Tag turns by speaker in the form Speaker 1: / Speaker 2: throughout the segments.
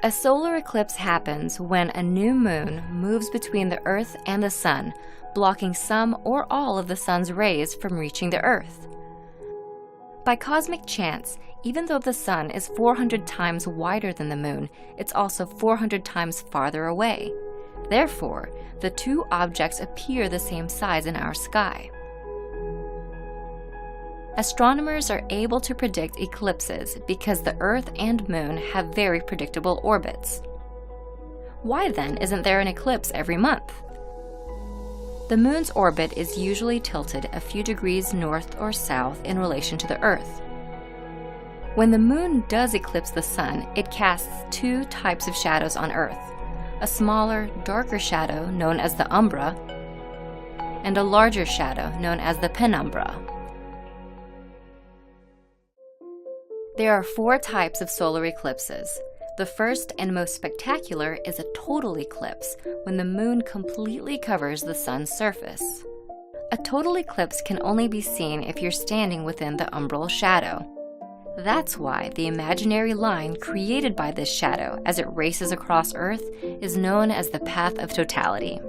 Speaker 1: A solar eclipse happens when a new moon moves between the Earth and the Sun, blocking some or all of the Sun's rays from reaching the Earth. By cosmic chance, even though the Sun is 400 times wider than the Moon, it's also 400 times farther away. Therefore, the two objects appear the same size in our sky. Astronomers are able to predict eclipses because the Earth and Moon have very predictable orbits. Why then isn't there an eclipse every month? The Moon's orbit is usually tilted a few degrees north or south in relation to the Earth. When the Moon does eclipse the Sun, it casts two types of shadows on Earth: a smaller, darker shadow known as the umbra, and a larger shadow known as the penumbra. There are four types of solar eclipses. The first and most spectacular is a total eclipse, when the Moon completely covers the Sun's surface. A total eclipse can only be seen if you're standing within the umbral shadow. That's why the imaginary line created by this shadow as it races across Earth is known as the path of totality.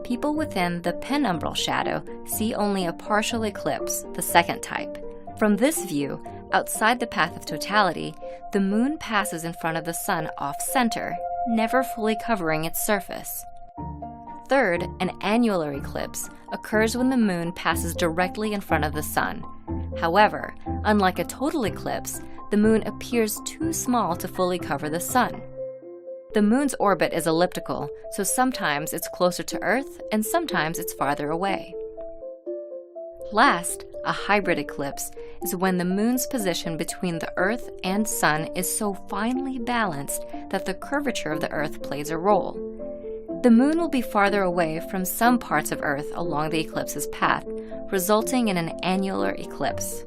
Speaker 1: People within the penumbral shadow see only a partial eclipse, the second type. From this view, outside the path of totality, the Moon passes in front of the Sun off-center, never fully covering its surface. Third, an annular eclipse occurs when the Moon passes directly in front of the Sun. However, unlike a total eclipse, the Moon appears too small to fully cover the Sun. The Moon's orbit is elliptical, so sometimes it's closer to Earth and sometimes it's farther away. Last, a hybrid eclipse is when the Moon's position between the Earth and Sun is so finely balanced that the curvature of the Earth plays a role. The Moon will be farther away from some parts of Earth along the eclipse's path, resulting in an annular eclipse.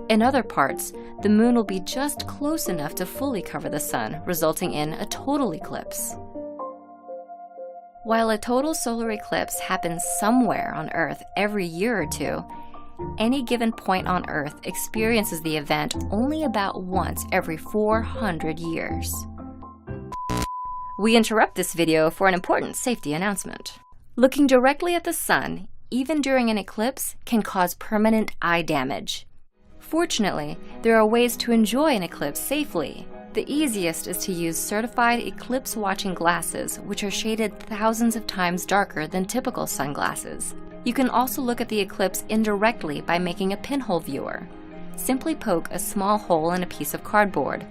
Speaker 1: In other parts, the Moon will be just close enough to fully cover the Sun, resulting in a total eclipse. While a total solar eclipse happens somewhere on Earth every year or two, any given point on Earth experiences the event only about once every 400 years. We interrupt this video for an important safety announcement. Looking directly at the Sun, even during an eclipse, can cause permanent eye damage. Fortunately, there are ways to enjoy an eclipse safely. The easiest is to use certified eclipse-watching glasses, which are shaded thousands of times darker than typical sunglasses. You can also look at the eclipse indirectly by making a pinhole viewer. Simply poke a small hole in a piece of cardboard.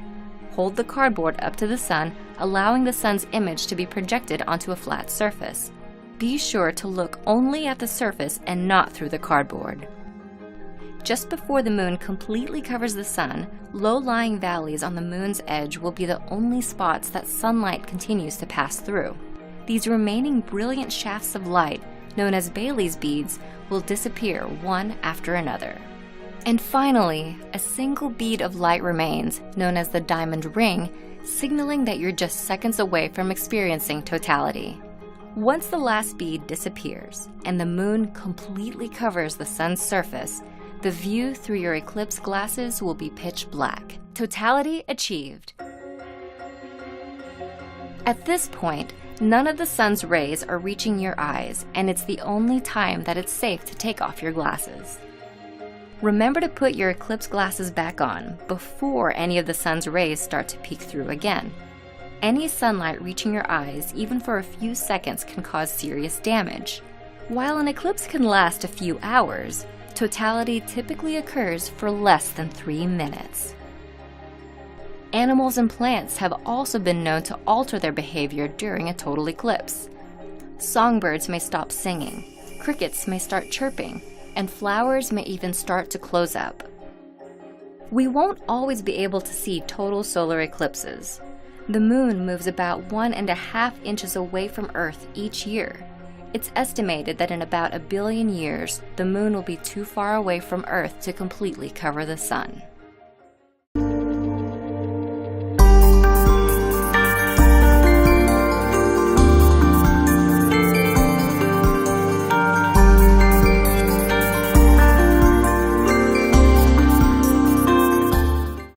Speaker 1: Hold the cardboard up to the Sun, allowing the Sun's image to be projected onto a flat surface. Be sure to look only at the surface and not through the cardboard. Just before the Moon completely covers the Sun, low-lying valleys on the Moon's edge will be the only spots that sunlight continues to pass through. These remaining brilliant shafts of light, known as Baily's beads, will disappear one after another. And finally, a single bead of light remains, known as the diamond ring, signaling that you're just seconds away from experiencing totality. Once the last bead disappears and the Moon completely covers the Sun's surface, the view through your eclipse glasses will be pitch black. Totality achieved. At this point, none of the Sun's rays are reaching your eyes, and it's the only time that it's safe to take off your glasses. Remember to put your eclipse glasses back on before any of the Sun's rays start to peek through again. Any sunlight reaching your eyes, even for a few seconds, can cause serious damage. While an eclipse can last a few hours, totality typically occurs for less than 3 minutes. Animals and plants have also been known to alter their behavior during a total eclipse. Songbirds may stop singing, crickets may start chirping, and flowers may even start to close up. We won't always be able to see total solar eclipses. The Moon moves about 1.5 inches away from Earth each year. It's estimated that in about 1 billion years, the Moon will be too far away from Earth to completely cover the Sun.